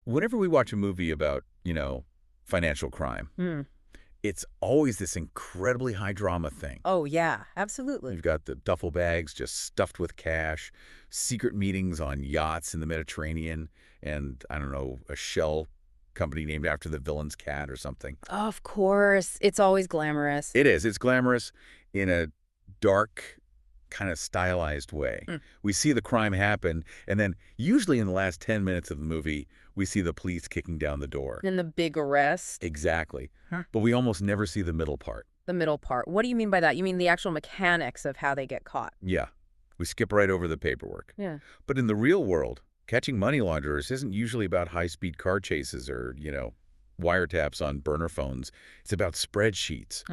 Whenever we watch a movie about, financial crime, it's always this incredibly high drama thing. Oh, yeah, absolutely. You've got the duffel bags just stuffed with cash, secret meetings on yachts in the Mediterranean, and, I don't know, a shell company named after the villain's cat or something. Of course. It's always glamorous. It is. It's glamorous in a dark, kind of stylized way. We see the crime happen, and then usually in the last 10 minutes of the movie, we see the police kicking down the door. And the big arrest. Exactly. But we almost never see the middle part. The middle part. What do you mean by that? You mean the actual mechanics of how they get caught? Yeah. We skip right over the paperwork. Yeah. But in the real world, catching money launderers isn't usually about high-speed car chases or, wiretaps on burner phones. It's about spreadsheets.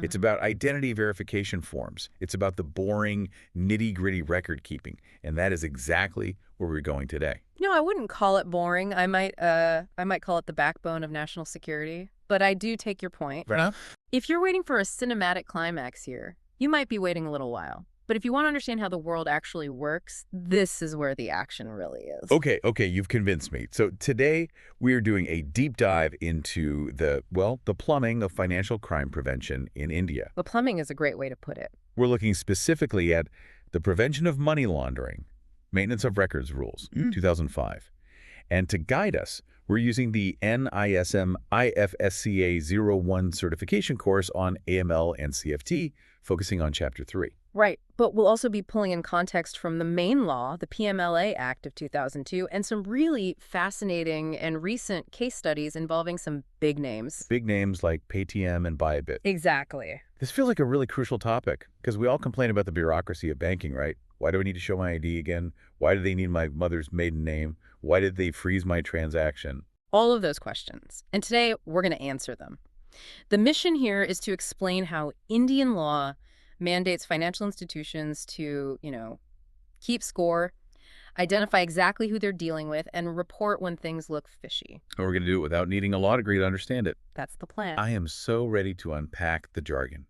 It's about identity verification forms. It's about the boring, nitty-gritty record keeping. And that is exactly where we're going today. No, I wouldn't call it boring. I might call it the backbone of national security. But I do take your point. Fair enough. If you're waiting for a cinematic climax here, you might be waiting a little while. But if you want to understand how the world actually works, this is where the action really is. Okay, you've convinced me. So today we are doing a deep dive into the plumbing of financial crime prevention in India. The plumbing is a great way to put it. We're looking specifically at the prevention of money laundering, maintenance of records rules, 2005. And to guide us, we're using the NISM IFSCA 01 certification course on AML and CFT, focusing on Chapter 3. Right, but we'll also be pulling in context from the main law, the PMLA Act of 2002, and some really fascinating and recent case studies involving some big names. Big names like Paytm and Bybit. Exactly. This feels like a really crucial topic, because we all complain about the bureaucracy of banking, right? Why do I need to show my ID again? Why do they need my mother's maiden name? Why did they freeze my transaction? All of those questions. And today, we're going to answer them. The mission here is to explain how Indian law mandates financial institutions to, keep score, identify exactly who they're dealing with, and report when things look fishy. And we're going to do it without needing a law degree to understand it. That's the plan. I am so ready to unpack the jargon.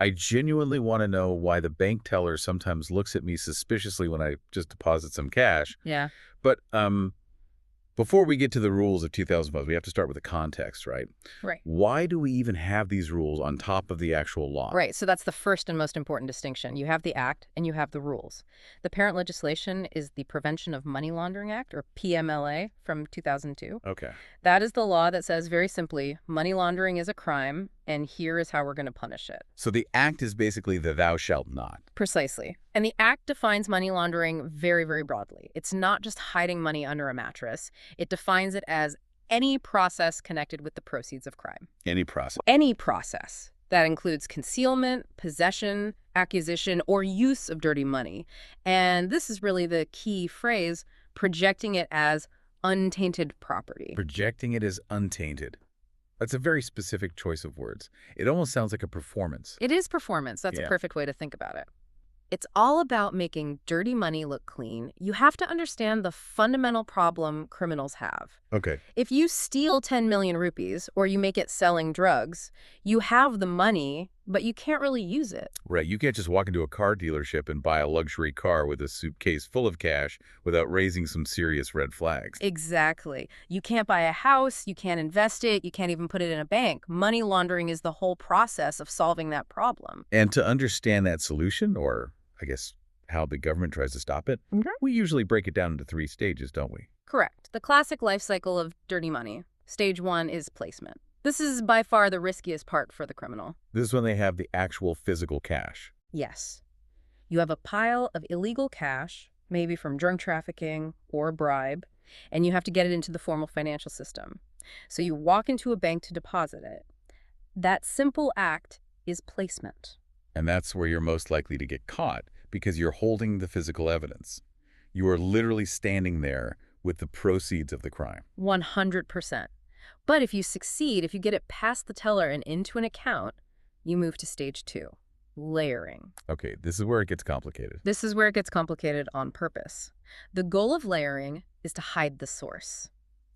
I genuinely want to know why the bank teller sometimes looks at me suspiciously when I just deposit some cash. Yeah. But before we get to the rules of 2005, we have to start with the context, right? Right. Why do we even have these rules on top of the actual law? Right. So that's the first and most important distinction. You have the act and you have the rules. The parent legislation is the Prevention of Money Laundering Act, or PMLA, from 2002. Okay. That is the law that says, very simply, money laundering is a crime, and here is how we're going to punish it. So the act is basically the thou shalt not. Precisely. And the act defines money laundering very, very broadly. It's not just hiding money under a mattress. It defines it as any process connected with the proceeds of crime. Any process. Any process. That includes concealment, possession, acquisition, or use of dirty money. And this is really the key phrase, projecting it as untainted property. Projecting it as untainted. That's a very specific choice of words. It almost sounds like a performance. It is performance. That's a perfect way to think about it. It's all about making dirty money look clean. You have to understand the fundamental problem criminals have. Okay. If you steal 10 million rupees or you make it selling drugs, you have the money, but you can't really use it. Right. You can't just walk into a car dealership and buy a luxury car with a suitcase full of cash without raising some serious red flags. Exactly. You can't buy a house, you can't invest it, you can't even put it in a bank. Money laundering is the whole process of solving that problem. And to understand that solution, or I guess how the government tries to stop it, we usually break it down into 3 stages, don't we? Correct. The classic life cycle of dirty money. Stage 1 is placement. This is by far the riskiest part for the criminal. This is when they have the actual physical cash. Yes. You have a pile of illegal cash, maybe from drug trafficking or a bribe, and you have to get it into the formal financial system. So you walk into a bank to deposit it. That simple act is placement. And that's where you're most likely to get caught, because you're holding the physical evidence. You are literally standing there with the proceeds of the crime. 100%. But if you succeed, if you get it past the teller and into an account, you move to stage 2, layering. Okay, this is where it gets complicated. This is where it gets complicated on purpose. The goal of layering is to hide the source.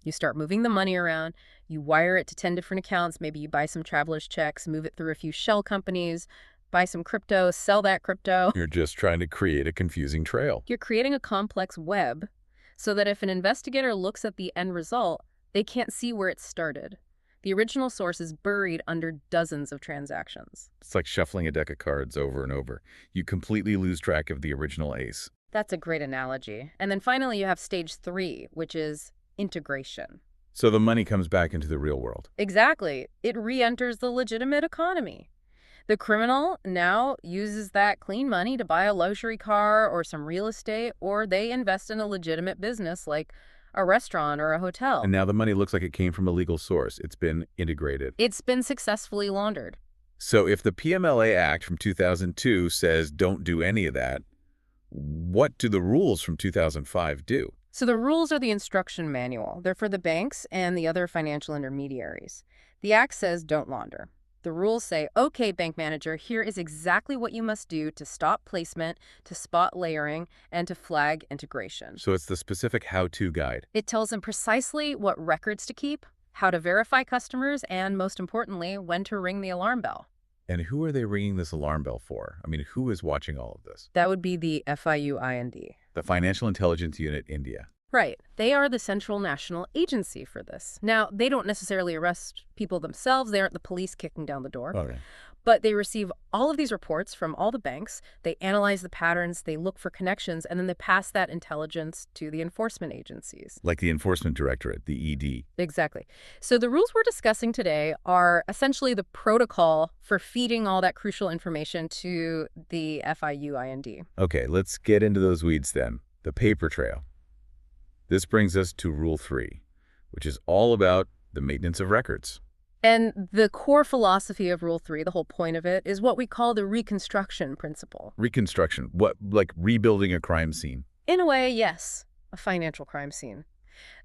You start moving the money around, you wire it to 10 different accounts, maybe you buy some traveler's checks, move it through a few shell companies, buy some crypto, sell that crypto. You're just trying to create a confusing trail. You're creating a complex web so that if an investigator looks at the end result, They can't see where it started. The original source is buried under dozens of transactions. It's like shuffling a deck of cards over and over. You completely lose track of the original ace. That's a great analogy. And then finally, you have stage 3, which is integration. So the money comes back into the real world. Exactly. It re-enters the legitimate economy. The criminal now uses that clean money to buy a luxury car or some real estate, or they invest in a legitimate business like a restaurant or a hotel. And now the money looks like it came from a legal source. It's been integrated. It's been successfully laundered. So if the PMLA Act from 2002 says don't do any of that, what do the rules from 2005 do? So the rules are the instruction manual. They're for the banks and the other financial intermediaries. The Act says don't launder. The rules say, okay, bank manager, here is exactly what you must do to stop placement, to spot layering, and to flag integration. So it's the specific how-to guide. It tells them precisely what records to keep, how to verify customers, and most importantly, when to ring the alarm bell. And who are they ringing this alarm bell for? I mean, who is watching all of this? That would be the FIUIND. The Financial Intelligence Unit India. Right. They are the central national agency for this. Now, they don't necessarily arrest people themselves. They aren't the police kicking down the door. All right. But they receive all of these reports from all the banks. They analyze the patterns, they look for connections, and then they pass that intelligence to the enforcement agencies. Like the Enforcement Directorate, the ED. Exactly. So the rules we're discussing today are essentially the protocol for feeding all that crucial information to the FIUIND. Okay, let's get into those weeds then. The paper trail. This brings us to Rule 3, which is all about the maintenance of records. And the core philosophy of Rule 3, the whole point of it, is what we call the reconstruction principle. Reconstruction. What, like rebuilding a crime scene? In a way, yes, a financial crime scene.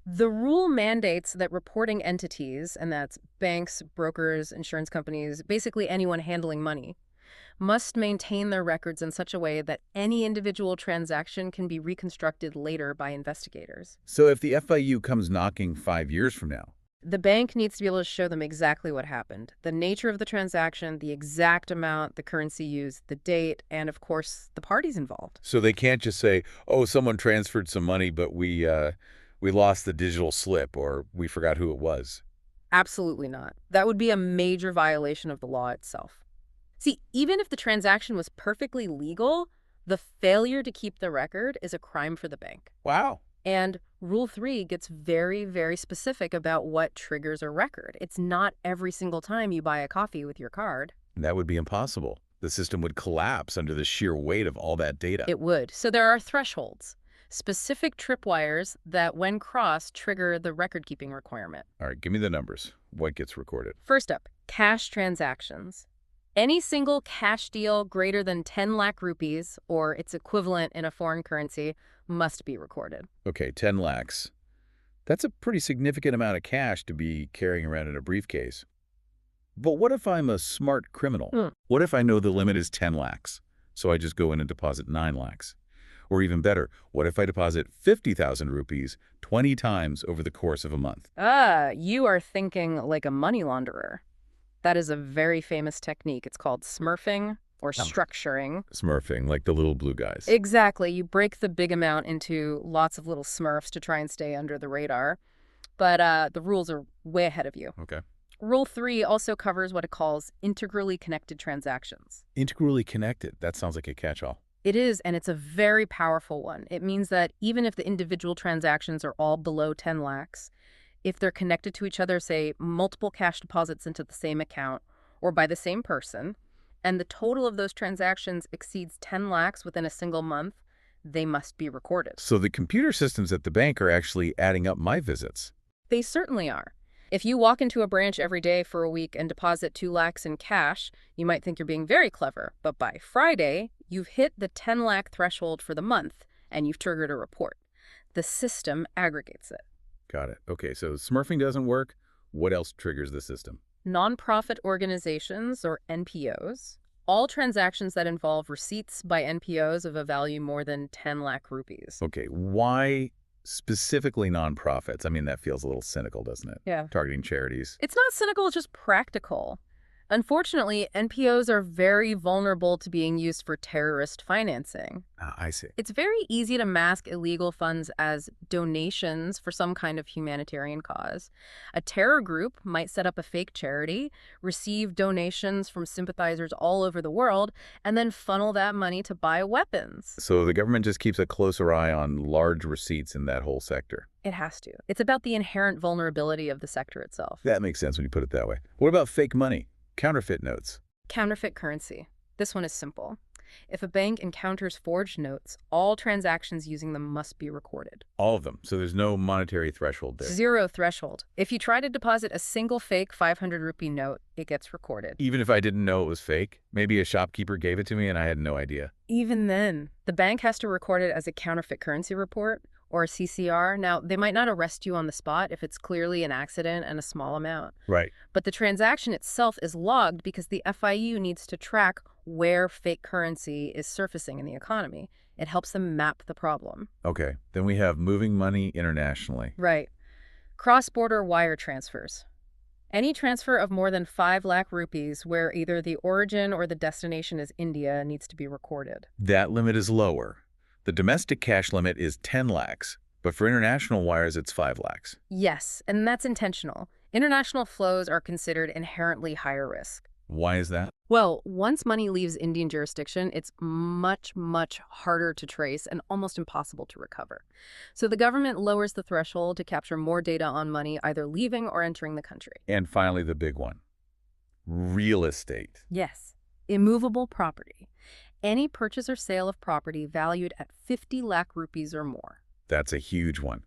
The rule mandates that reporting entities, and that's banks, brokers, insurance companies, basically anyone handling money, must maintain their records in such a way that any individual transaction can be reconstructed later by investigators. So if the FIU comes knocking 5 years from now, the bank needs to be able to show them exactly what happened, the nature of the transaction, the exact amount, the currency used, the date, and of course, the parties involved. so they can't just say, oh, someone transferred some money, but we lost the digital slip or we forgot who it was. Absolutely not. That would be a major violation of the law itself. See, even if the transaction was perfectly legal, the failure to keep the record is a crime for the bank. Wow. And Rule 3 gets very, very specific about what triggers a record. It's not every single time you buy a coffee with your card. That would be impossible. The system would collapse under the sheer weight of all that data. It would. So there are thresholds, specific tripwires that, when crossed, trigger the record-keeping requirement. All right, give me the numbers. What gets recorded? First up, cash transactions. Any single cash deal greater than 10 lakh rupees, or its equivalent in a foreign currency, must be recorded. Okay, 10 lakhs. That's a pretty significant amount of cash to be carrying around in a briefcase. But what if I'm a smart criminal? What if I know the limit is 10 lakhs? So I just go in and deposit 9 lakhs. Or even better, what if I deposit 50,000 rupees 20 times over the course of a month? You are thinking like a money launderer. That is a very famous technique. It's called smurfing or structuring. Smurfing, like the little blue guys. Exactly. You break the big amount into lots of little smurfs to try and stay under the radar. But the rules are way ahead of you. Okay. Rule 3 also covers what it calls integrally connected transactions. Integrally connected. That sounds like a catch-all. It is, and it's a very powerful one. It means that even if the individual transactions are all below 10 lakhs, if they're connected to each other, say multiple cash deposits into the same account or by the same person, and the total of those transactions exceeds 10 lakhs within a single month, they must be recorded. So the computer systems at the bank are actually adding up my visits. They certainly are. If you walk into a branch every day for a week and deposit 2 lakhs in cash, you might think you're being very clever, but by Friday, you've hit the 10 lakh threshold for the month and you've triggered a report. The system aggregates it. Got it. Okay, so smurfing doesn't work. What else triggers the system? Nonprofit organizations, or NPOs, all transactions that involve receipts by NPOs of a value more than 10 lakh rupees. Okay, why specifically nonprofits? I mean, that feels a little cynical, doesn't it? Yeah. Targeting charities. It's not cynical, it's just practical. Unfortunately, NPOs are very vulnerable to being used for terrorist financing. Ah, I see. It's very easy to mask illegal funds as donations for some kind of humanitarian cause. A terror group might set up a fake charity, receive donations from sympathizers all over the world, and then funnel that money to buy weapons. So the government just keeps a closer eye on large receipts in that whole sector. It has to. It's about the inherent vulnerability of the sector itself. That makes sense when you put it that way. What about fake money? Counterfeit notes? Counterfeit currency. This one is simple. If a bank encounters forged notes, all transactions using them must be recorded. All of them. So there's no monetary threshold there. Zero threshold. If you try to deposit a single fake 500 rupee note, it gets recorded. Even if I didn't know it was fake? Maybe a shopkeeper gave it to me and I had no idea. Even then, the bank has to record it as a counterfeit currency report or a CCR. Now, they might not arrest you on the spot if it's clearly an accident and a small amount. Right. But the transaction itself is logged because the FIU needs to track where fake currency is surfacing in the economy. It helps them map the problem. Okay. Then we have moving money internationally. Right. Cross-border wire transfers. Any transfer of more than 5 lakh rupees where either the origin or the destination is India needs to be recorded. That limit is lower. The domestic cash limit is 10 lakhs, but for international wires, it's 5 lakhs. Yes, and that's intentional. International flows are considered inherently higher risk. Why is that? Well, once money leaves Indian jurisdiction, it's much, much harder to trace and almost impossible to recover. So the government lowers the threshold to capture more data on money either leaving or entering the country. And finally, the big one. Real estate. Yes, immovable property. Any purchase or sale of property valued at 50 lakh rupees or more. That's a huge one.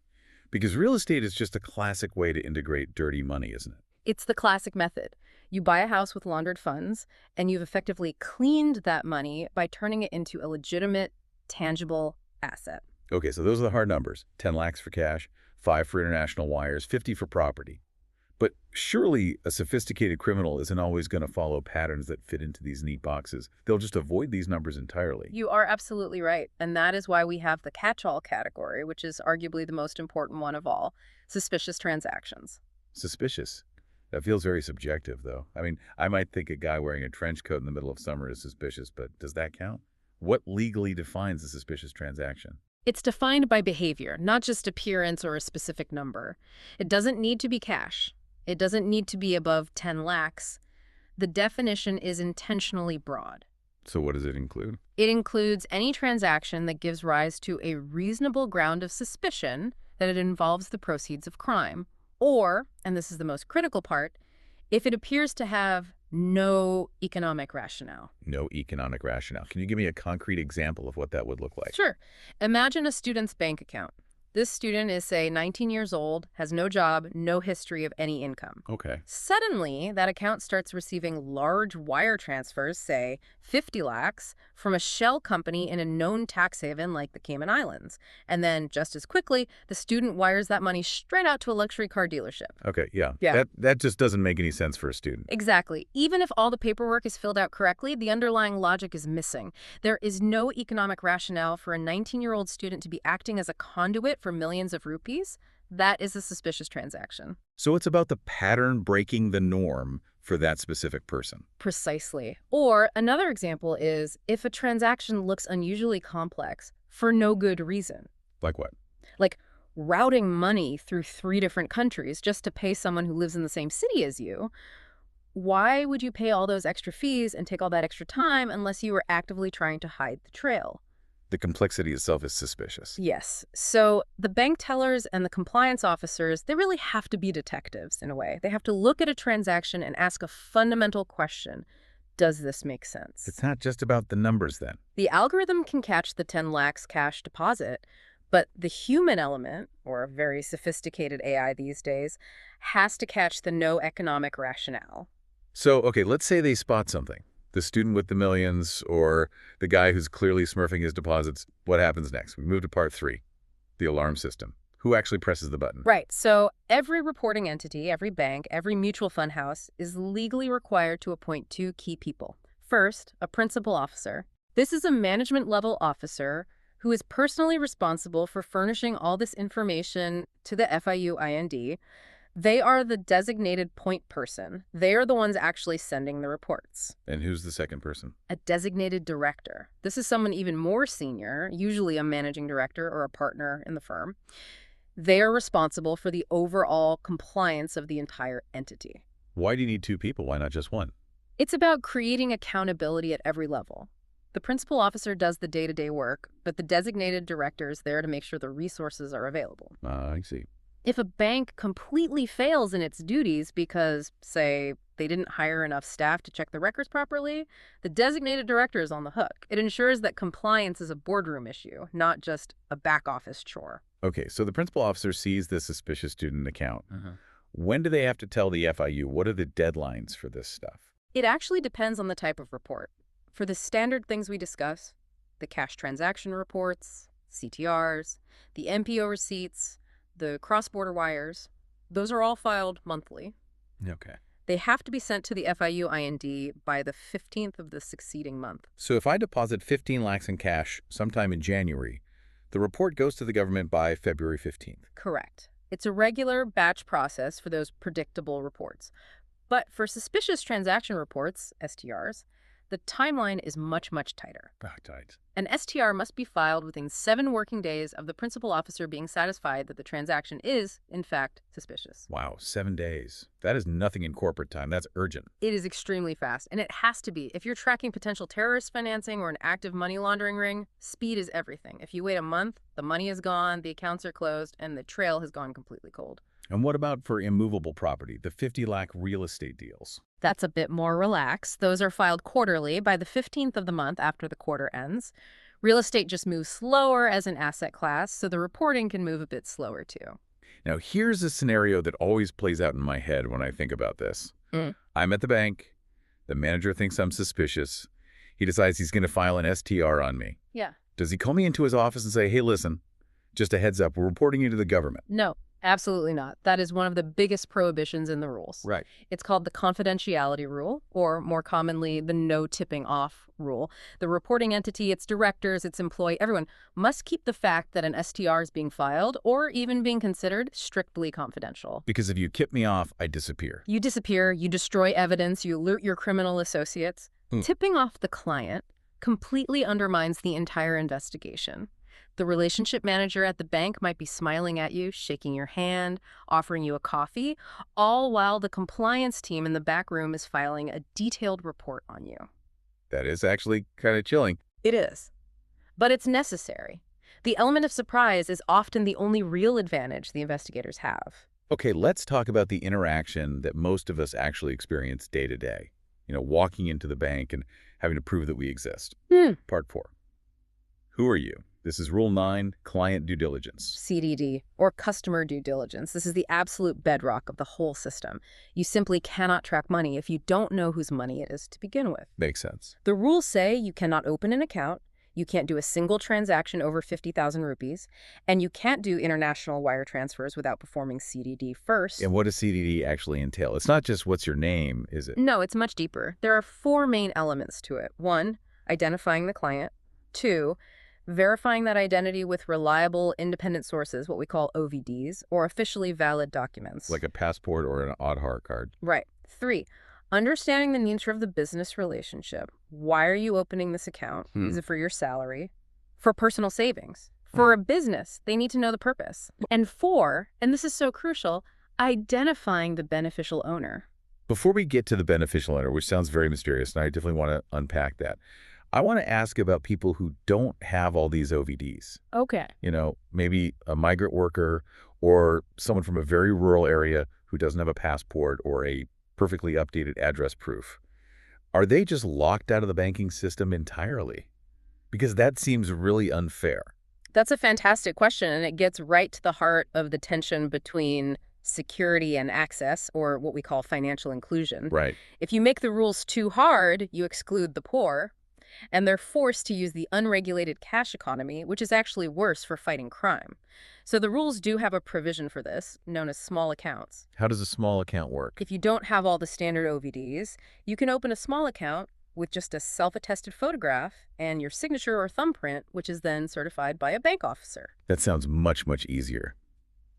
Because real estate is just a classic way to integrate dirty money, isn't it? It's the classic method. You buy a house with laundered funds, and you've effectively cleaned that money by turning it into a legitimate, tangible asset. Okay, so those are the hard numbers. 10 lakhs for cash, 5 for international wires, 50 for property. But surely a sophisticated criminal isn't always going to follow patterns that fit into these neat boxes. They'll just avoid these numbers entirely. You are absolutely right. And that is why we have the catch-all category, which is arguably the most important one of all, suspicious transactions. Suspicious. That feels very subjective, though. I mean, I might think a guy wearing a trench coat in the middle of summer is suspicious, but does that count? What legally defines a suspicious transaction? It's defined by behavior, not just appearance or a specific number. It doesn't need to be cash. It doesn't need to be above 10 lakhs. The definition is intentionally broad. So what does it include? It includes any transaction that gives rise to a reasonable ground of suspicion that it involves the proceeds of crime. Or, and this is the most critical part, if it appears to have no economic rationale. No economic rationale. Can you give me a concrete example of what that would look like? Sure. Imagine a student's bank account. This student is, say, 19 years old, has no job, no history of any income. Okay. Suddenly, that account starts receiving large wire transfers, say 50 lakhs, from a shell company in a known tax haven like the Cayman Islands. And then, just as quickly, the student wires that money straight out to a luxury car dealership. Okay, yeah. That just doesn't make any sense for a student. Exactly. Even if all the paperwork is filled out correctly, the underlying logic is missing. There is no economic rationale for a 19-year-old student to be acting as a conduit for millions of rupees. That is a suspicious transaction. So it's about the pattern breaking the norm for that specific person. Precisely. Or another example is if a transaction looks unusually complex for no good reason. Like what? Like routing money through 3 different countries just to pay someone who lives in the same city as you. Why would you pay all those extra fees and take all that extra time unless you were actively trying to hide the trail? The complexity itself is suspicious. Yes. So the bank tellers and the compliance officers, they really have to be detectives in a way. They have to look at a transaction and ask a fundamental question. Does this make sense? It's not just about the numbers then. The algorithm can catch the 10 lakhs cash deposit, but the human element, or a very sophisticated AI these days, has to catch the no economic rationale. So, okay, let's say they spot something. The student with the millions or the guy who's clearly smurfing his deposits. What happens next? We move to part 3, the alarm system. Who actually presses the button? Right. So every reporting entity, every bank, every mutual fund house is legally required to appoint 2 key people. First, a principal officer. This is a management-level officer who is personally responsible for furnishing all this information to the FIU IND. They are the designated point person. They are the ones actually sending the reports. And who's the second person? A designated director. This is someone even more senior, usually a managing director or a partner in the firm. They are responsible for the overall compliance of the entire entity. Why do you need two people? Why not just one? It's about creating accountability at every level. The principal officer does the day-to-day work, but the designated director is there to make sure the resources are available. I see. If a bank completely fails in its duties because, say, they didn't hire enough staff to check the records properly, the designated director is on the hook. It ensures that compliance is a boardroom issue, not just a back office chore. Okay, so the principal officer sees the suspicious student account. When do they have to tell the FIU? What are the deadlines for this stuff? It actually depends on the type of report. For the standard things we discuss, the cash transaction reports, CTRs, the MPO receipts, the cross-border wires, those are all filed monthly. Okay. They have to be sent to the FIU IND by the 15th of the succeeding month. So if I deposit 15 lakhs in cash sometime in January, the report goes to the government by February 15th. Correct. It's a regular batch process for those predictable reports. But for suspicious transaction reports, STRs, the timeline is much, much tighter. Tight. An STR must be filed within 7 working days of the principal officer being satisfied that the transaction is, in fact, suspicious. Wow, 7 days. That is nothing in corporate time. That's urgent. It is extremely fast, and it has to be. If you're tracking potential terrorist financing or an active money laundering ring, speed is everything. If you wait a month, the money is gone, the accounts are closed, and the trail has gone completely cold. And what about for immovable property, the 50 lakh real estate deals? That's a bit more relaxed. Those are filed quarterly by the 15th of the month after the quarter ends. Real estate just moves slower as an asset class, so the reporting can move a bit slower too. Now, here's a scenario that always plays out in my head when I think about this. I'm at the bank. The manager thinks I'm suspicious. He decides he's going to file an STR on me. Yeah. Does he call me into his office and say, hey, listen, just a heads up, we're reporting you to the government? No. Absolutely not. That is one of the biggest prohibitions in the rules. Right. It's called the confidentiality rule, or more commonly, the no tipping off rule. The reporting entity, its directors, its employee, everyone must keep the fact that an STR is being filed or even being considered strictly confidential. Because if you tip me off, I disappear. You disappear, you destroy evidence, you alert your criminal associates. Tipping off the client completely undermines the entire investigation. The relationship manager at the bank might be smiling at you, shaking your hand, offering you a coffee, all while the compliance team in the back room is filing a detailed report on you. That is actually kind of chilling. It is. But it's necessary. The element of surprise is often the only real advantage the investigators have. Okay, let's talk about the interaction that most of us actually experience day to day. Walking into the bank and having to prove that we exist. Part 4. Who are you? This is Rule 9, Client Due Diligence. CDD, or Customer Due Diligence. This is the absolute bedrock of the whole system. You simply cannot track money if you don't know whose money it is to begin with. Makes sense. The rules say you cannot open an account, you can't do a single transaction over 50,000 rupees, and you can't do international wire transfers without performing CDD first. And what does CDD actually entail? It's not just what's your name, is it? No, it's much deeper. There are 4 main elements to it. 1, identifying the client. 2, verifying that identity with reliable independent sources, what we call OVDs, or officially valid documents. Like a passport or an Aadhaar card. Right. 3, understanding the nature of the business relationship. Why are you opening this account? Is it for your salary? For personal savings? For a business? They need to know the purpose. And 4, and this is so crucial, identifying the beneficial owner. Before we get to the beneficial owner, which sounds very mysterious, and I definitely want to unpack that, I want to ask about people who don't have all these OVDs. Okay. Maybe a migrant worker or someone from a very rural area who doesn't have a passport or a perfectly updated address proof. Are they just locked out of the banking system entirely? Because that seems really unfair. That's a fantastic question, and it gets right to the heart of the tension between security and access, or what we call financial inclusion. Right. If you make the rules too hard, you exclude the poor, and they're forced to use the unregulated cash economy, which is actually worse for fighting crime. So the rules do have a provision for this, known as small accounts. How does a small account work? If you don't have all the standard OVDs, you can open a small account with just a self-attested photograph and your signature or thumbprint, which is then certified by a bank officer. That sounds much, much easier.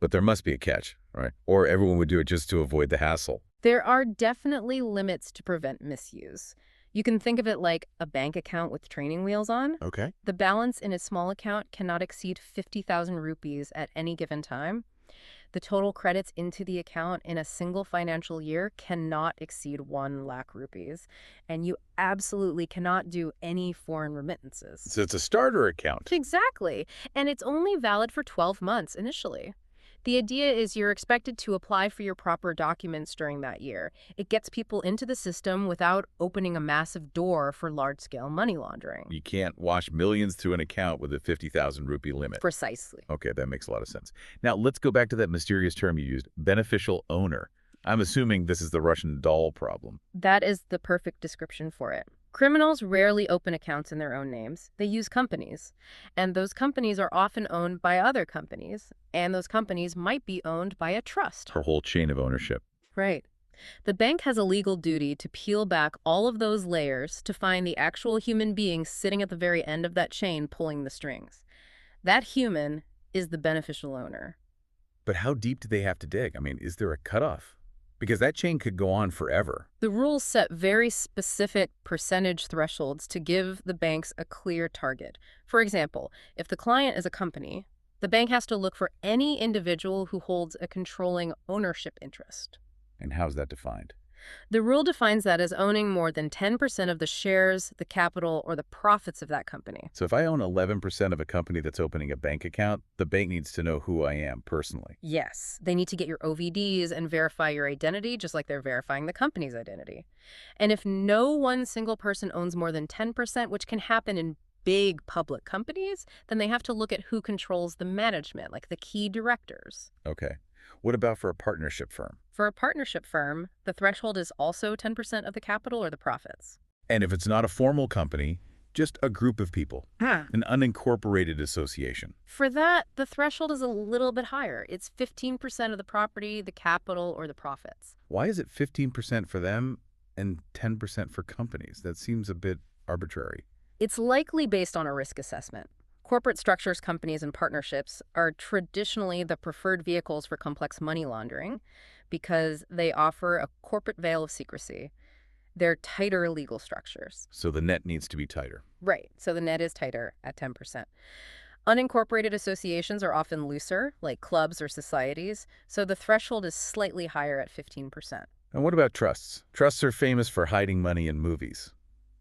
But there must be a catch, right? Or everyone would do it just to avoid the hassle. There are definitely limits to prevent misuse. You can think of it like a bank account with training wheels on. Okay. The balance in a small account cannot exceed 50,000 rupees at any given time. The total credits into the account in a single financial year cannot exceed 1 lakh rupees. And you absolutely cannot do any foreign remittances. So it's a starter account. Exactly. And it's only valid for 12 months initially. The idea is you're expected to apply for your proper documents during that year. It gets people into the system without opening a massive door for large-scale money laundering. You can't wash millions through an account with a 50,000 rupee limit. Precisely. Okay, that makes a lot of sense. Now, let's go back to that mysterious term you used, beneficial owner. I'm assuming this is the Russian doll problem. That is the perfect description for it. Criminals rarely open accounts in their own names. They use companies. And those companies are often owned by other companies. And those companies might be owned by a trust. Her whole chain of ownership. Right. The bank has a legal duty to peel back all of those layers to find the actual human being sitting at the very end of that chain pulling the strings. That human is the beneficial owner. But how deep do they have to dig? I mean, is there a cutoff? Because that chain could go on forever. The rules set very specific percentage thresholds to give the banks a clear target. For example, if the client is a company, the bank has to look for any individual who holds a controlling ownership interest. And how's that defined? The rule defines that as owning more than 10% of the shares, the capital, or the profits of that company. So if I own 11% of a company that's opening a bank account, the bank needs to know who I am personally. Yes, they need to get your OVDs and verify your identity just like they're verifying the company's identity. And if no one single person owns more than 10%, which can happen in big public companies, then they have to look at who controls the management, like the key directors. Okay. What about for a partnership firm? For a partnership firm, the threshold is also 10% of the capital or the profits. And if it's not a formal company, just a group of people, an unincorporated association. For that, the threshold is a little bit higher. It's 15% of the property, the capital, or the profits. Why is it 15% for them and 10% for companies? That seems a bit arbitrary. It's likely based on a risk assessment. Corporate structures, companies, and partnerships are traditionally the preferred vehicles for complex money laundering because they offer a corporate veil of secrecy. They're tighter legal structures. So the net needs to be tighter. Right. So the net is tighter at 10%. Unincorporated associations are often looser, like clubs or societies, so the threshold is slightly higher at 15%. And what about trusts? Trusts are famous for hiding money in movies.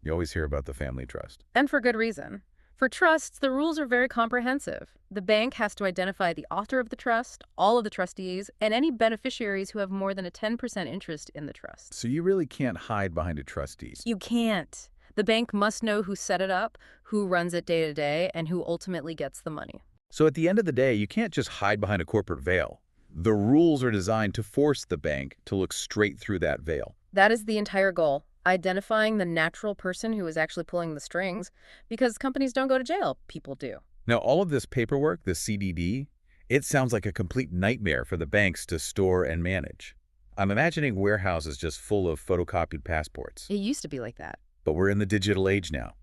You always hear about the family trust. And for good reason. For trusts, the rules are very comprehensive. The bank has to identify the author of the trust, all of the trustees, and any beneficiaries who have more than a 10% interest in the trust. So you really can't hide behind a trustee. You can't. The bank must know who set it up, who runs it day to day, and who ultimately gets the money. So at the end of the day, you can't just hide behind a corporate veil. The rules are designed to force the bank to look straight through that veil. That is the entire goal. Identifying the natural person who is actually pulling the strings, because companies don't go to jail, people do. Now, all of this paperwork, the CDD, it sounds like a complete nightmare for the banks to store and manage. I'm imagining warehouses just full of photocopied passports. It used to be like that. But we're in the digital age now.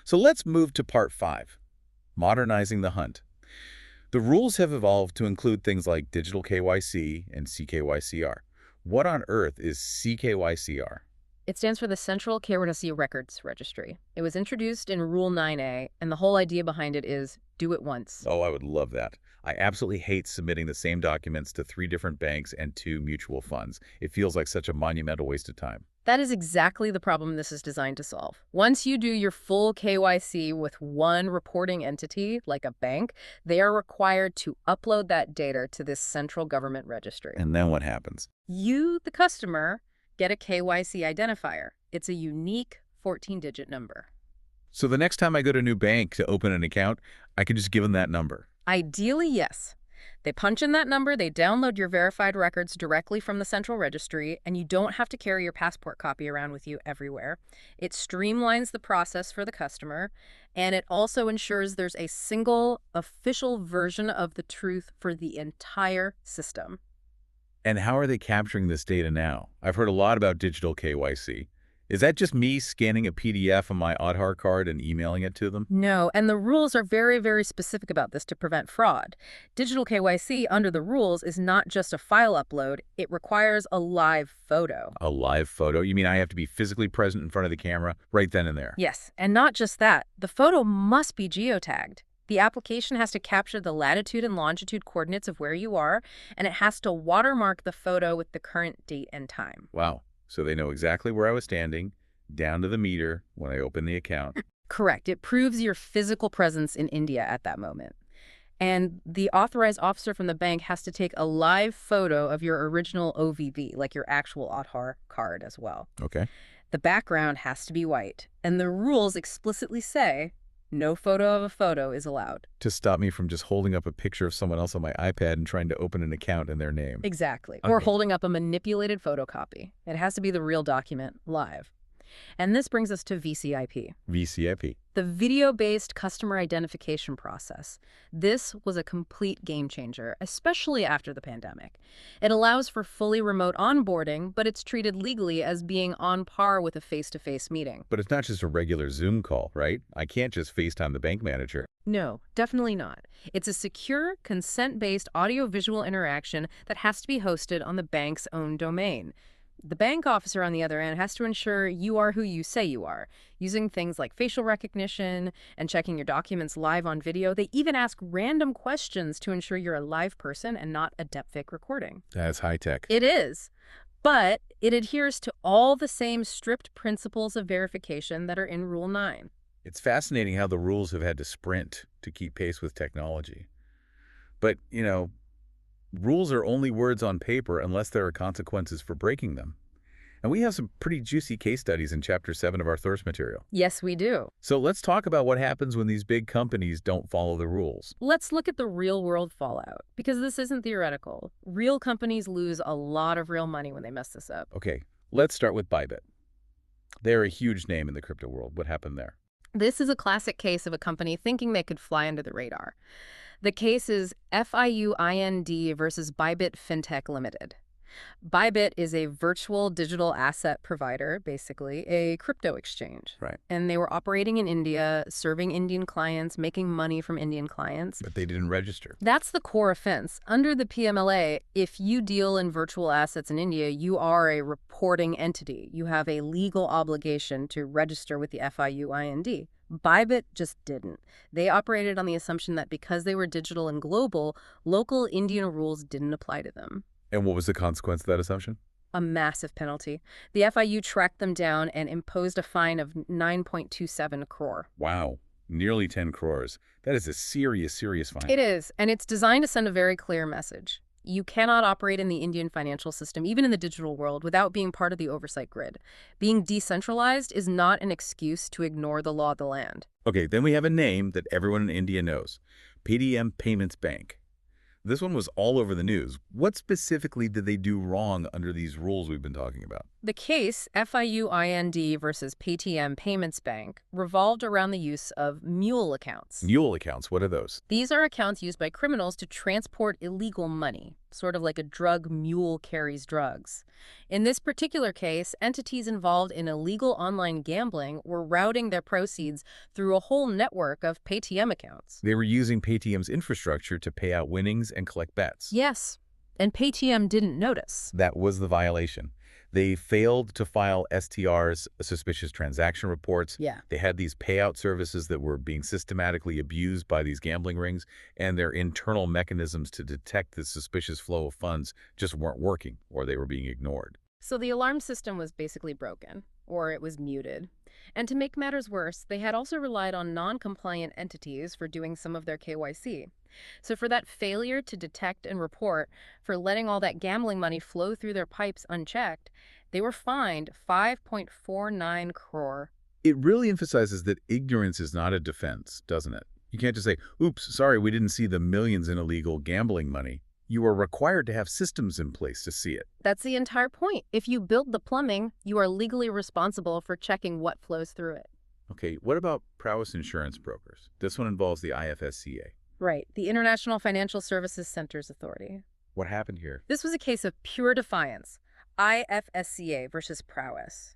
So let's move to part 5, modernizing the hunt. The rules have evolved to include things like Digital KYC and CKYCR. What on earth is CKYCR? It stands for the Central KYC Records Registry. It was introduced in Rule 9A, and the whole idea behind it is do it once. Oh, I would love that. I absolutely hate submitting the same documents to 3 different banks and 2 mutual funds. It feels like such a monumental waste of time. That is exactly the problem this is designed to solve. Once you do your full KYC with one reporting entity, like a bank, they are required to upload that data to this central government registry. And then what happens? You, the customer, get a KYC identifier. It's a unique 14-digit number. So the next time I go to a new bank to open an account, I can just give them that number. Ideally, yes. They punch in that number, they download your verified records directly from the central registry, and you don't have to carry your passport copy around with you everywhere. It streamlines the process for the customer, and it also ensures there's a single official version of the truth for the entire system. And how are they capturing this data now? I've heard a lot about digital KYC. Is that just me scanning a PDF on my Aadhaar card and emailing it to them? No, and the rules are very, very specific about this to prevent fraud. Digital KYC under the rules is not just a file upload, it requires a live photo. A live photo? You mean I have to be physically present in front of the camera right then and there? Yes, and not just that, the photo must be geotagged. The application has to capture the latitude and longitude coordinates of where you are, and it has to watermark the photo with the current date and time. Wow. So they know exactly where I was standing, down to the meter, when I open the account. Correct. It proves your physical presence in India at that moment. And the authorized officer from the bank has to take a live photo of your original OVV, like your actual Aadhaar card as well. Okay. The background has to be white, and the rules explicitly say no photo of a photo is allowed. To stop me from just holding up a picture of someone else on my iPad and trying to open an account in their name. Exactly. Okay. Or holding up a manipulated photocopy. It has to be the real document, live. And this brings us to VCIP. VCIP. The video-based customer identification process. This was a complete game changer, especially after the pandemic. It allows for fully remote onboarding, but it's treated legally as being on par with a face-to-face meeting. But it's not just a regular Zoom call, right? I can't just FaceTime the bank manager. No, definitely not. It's a secure, consent-based audio-visual interaction that has to be hosted on the bank's own domain. The bank officer, on the other end, has to ensure you are who you say you are, using things like facial recognition and checking your documents live on video. They even ask random questions to ensure you're a live person and not a deepfake recording. That's high tech. It is, but it adheres to all the same strict principles of verification that are in Rule 9. It's fascinating how the rules have had to sprint to keep pace with technology. But, rules are only words on paper unless there are consequences for breaking them. And we have some pretty juicy case studies in Chapter 7 of our Thirst material. Yes, we do. So let's talk about what happens when these big companies don't follow the rules. Let's look at the real-world fallout, because this isn't theoretical. Real companies lose a lot of real money when they mess this up. Okay, let's start with Bybit. They're a huge name in the crypto world. What happened there? This is a classic case of a company thinking they could fly under the radar. The case is FIUIND versus Bybit Fintech Limited. Bybit is a virtual digital asset provider, basically, a crypto exchange. Right. And they were operating in India, serving Indian clients, making money from Indian clients. But they didn't register. That's the core offense. Under the PMLA, if you deal in virtual assets in India, you are a reporting entity. You have a legal obligation to register with the FIUIND. Bybit just didn't. They operated on the assumption that because they were digital and global, local Indian rules didn't apply to them. And what was the consequence of that assumption? A massive penalty. The FIU tracked them down and imposed a fine of 9.27 crore. Wow. Nearly 10 crores. That is a serious, serious fine. It is, and it's designed to send a very clear message. You cannot operate in the Indian financial system, even in the digital world, without being part of the oversight grid. Being decentralized is not an excuse to ignore the law of the land. Okay, then we have a name that everyone in India knows. PDM Payments Bank. This one was all over the news. What specifically did they do wrong under these rules we've been talking about? The case, FIUIND versus PTM Payments Bank, revolved around the use of mule accounts. Mule accounts, what are those? These are accounts used by criminals to transport illegal money, sort of like a drug mule carries drugs. In this particular case, entities involved in illegal online gambling were routing their proceeds through a whole network of PayTM accounts. They were using PayTM's infrastructure to pay out winnings and collect bets. Yes, and PayTM didn't notice. That was the violation. They failed to file STRs, suspicious transaction reports. Yeah. They had these payout services that were being systematically abused by these gambling rings, and their internal mechanisms to detect the suspicious flow of funds just weren't working, or they were being ignored. So the alarm system was basically broken, or it was muted. And to make matters worse, they had also relied on non-compliant entities for doing some of their KYC. So for that failure to detect and report, for letting all that gambling money flow through their pipes unchecked, they were fined 5.49 crore. It really emphasizes that ignorance is not a defense, doesn't it? You can't just say, oops, sorry, we didn't see the millions in illegal gambling money. You are required to have systems in place to see it. That's the entire point. If you build the plumbing, you are legally responsible for checking what flows through it. Okay, what about prowess insurance brokers? This one involves the IFSCA. Right, the International Financial Services Centers Authority. What happened here? This was a case of pure defiance. IFSCA versus prowess.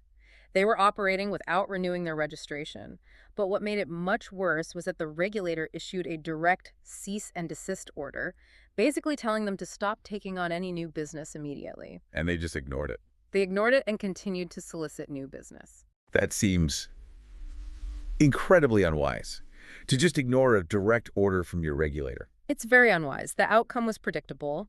They were operating without renewing their registration. But what made it much worse was that the regulator issued a direct cease and desist order, basically telling them to stop taking on any new business immediately. And they just ignored it. They ignored it and continued to solicit new business. That seems incredibly unwise, to just ignore a direct order from your regulator. It's very unwise. The outcome was predictable.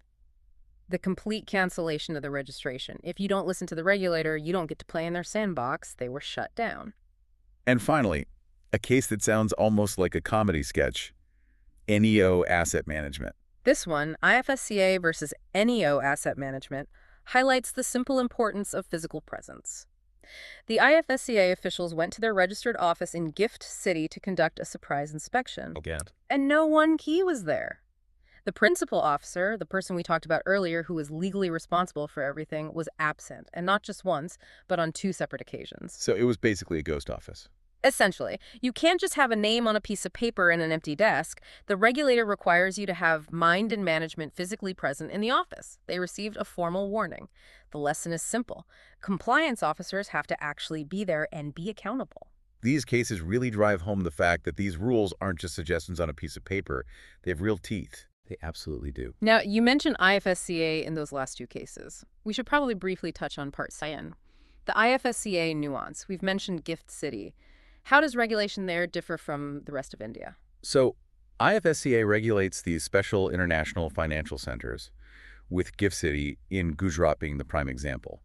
The complete cancellation of the registration. If you don't listen to the regulator, you don't get to play in their sandbox. They were shut down. And finally, a case that sounds almost like a comedy sketch, NEO Asset Management. This one, IFSCA versus NEO Asset Management, highlights the simple importance of physical presence. The IFSCA officials went to their registered office in Gift City to conduct a surprise inspection. And no one key was there. The principal officer, the person we talked about earlier who was legally responsible for everything, was absent, and not just once, but on 2 separate occasions. So it was basically a ghost office. Essentially, you can't just have a name on a piece of paper and an empty desk. The regulator requires you to have mind and management physically present in the office. They received a formal warning. The lesson is simple. Compliance officers have to actually be there and be accountable. These cases really drive home the fact that these rules aren't just suggestions on a piece of paper. They have real teeth. They absolutely do. Now, you mentioned IFSCA in those last 2 cases. We should probably briefly touch on Part Cyan. The IFSCA nuance. We've mentioned Gift City. How does regulation there differ from the rest of India? So, IFSCA regulates these special international financial centers, with Gift City in Gujarat being the prime example.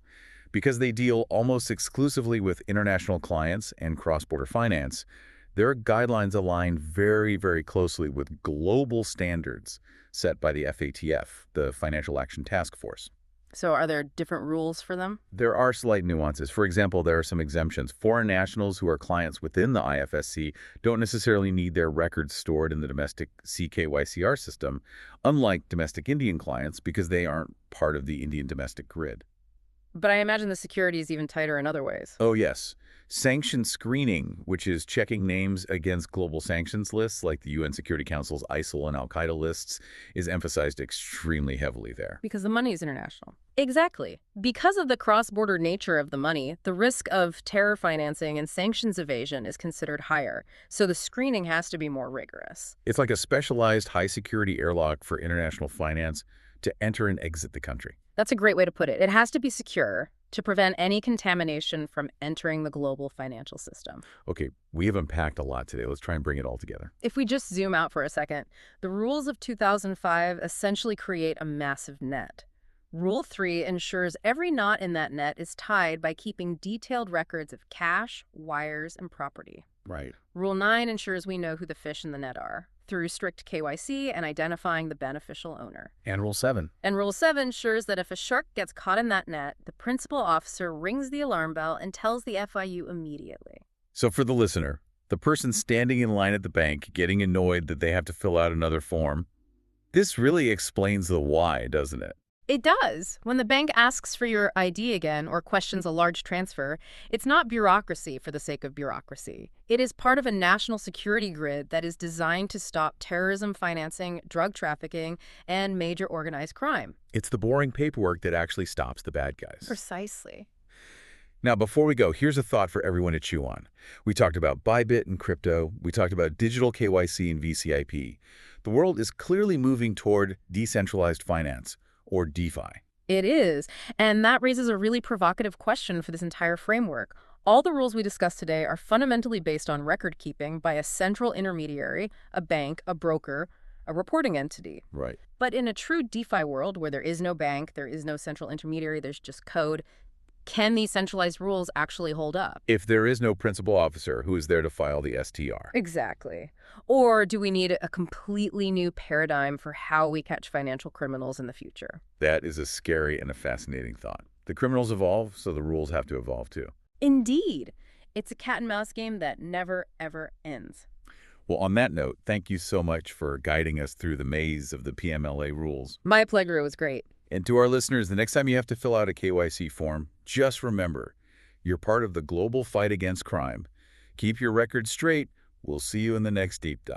Because they deal almost exclusively with international clients and cross-border finance, their guidelines align very, very closely with global standards set by the FATF, the Financial Action Task Force. So are there different rules for them? There are slight nuances. For example, there are some exemptions. Foreign nationals who are clients within the IFSC don't necessarily need their records stored in the domestic CKYCR system, unlike domestic Indian clients, because they aren't part of the Indian domestic grid. But I imagine the security is even tighter in other ways. Oh, yes. Sanction screening, which is checking names against global sanctions lists like the UN Security Council's ISIL and al-Qaeda lists, is emphasized extremely heavily there. Because the money is international. Exactly. Because of the cross-border nature of the money, the risk of terror financing and sanctions evasion is considered higher, so the screening has to be more rigorous. It's like a specialized high-security airlock for international finance to enter and exit the country. That's a great way to put it. It has to be secure to prevent any contamination from entering the global financial system. Okay, we have unpacked a lot today. Let's try and bring it all together. If we just zoom out for a second, the rules of 2005 essentially create a massive net. Rule 3 ensures every knot in that net is tied by keeping detailed records of cash, wires, and property. Right. Rule 9 ensures we know who the fish in the net are, through strict KYC and identifying the beneficial owner. And Rule 7. And Rule 7 ensures that if a shark gets caught in that net, the principal officer rings the alarm bell and tells the FIU immediately. So for the listener, the person standing in line at the bank getting annoyed that they have to fill out another form, this really explains the why, doesn't it? It does. When the bank asks for your ID again or questions a large transfer, it's not bureaucracy for the sake of bureaucracy. It is part of a national security grid that is designed to stop terrorism financing, drug trafficking, and major organized crime. It's the boring paperwork that actually stops the bad guys. Precisely. Now, before we go, here's a thought for everyone to chew on. We talked about Bybit and crypto. We talked about digital KYC and VCIP. The world is clearly moving toward decentralized finance, or DeFi. It is, and that raises a really provocative question for this entire framework. All the rules we discussed today are fundamentally based on record keeping by a central intermediary, a bank, a broker, a reporting entity. Right. But in a true DeFi world where there is no bank, there is no central intermediary, there's just code, can these centralized rules actually hold up? If there is no principal officer who is there to file the STR. Exactly. Or do we need a completely new paradigm for how we catch financial criminals in the future? That is a scary and a fascinating thought. The criminals evolve, so the rules have to evolve too. Indeed. It's a cat and mouse game that never, ever ends. Well, on that note, thank you so much for guiding us through the maze of the PMLA rules. My pleasure. It was great. And to our listeners, the next time you have to fill out a KYC form, just remember, you're part of the global fight against crime. Keep your records straight. We'll see you in the next Deep Dive.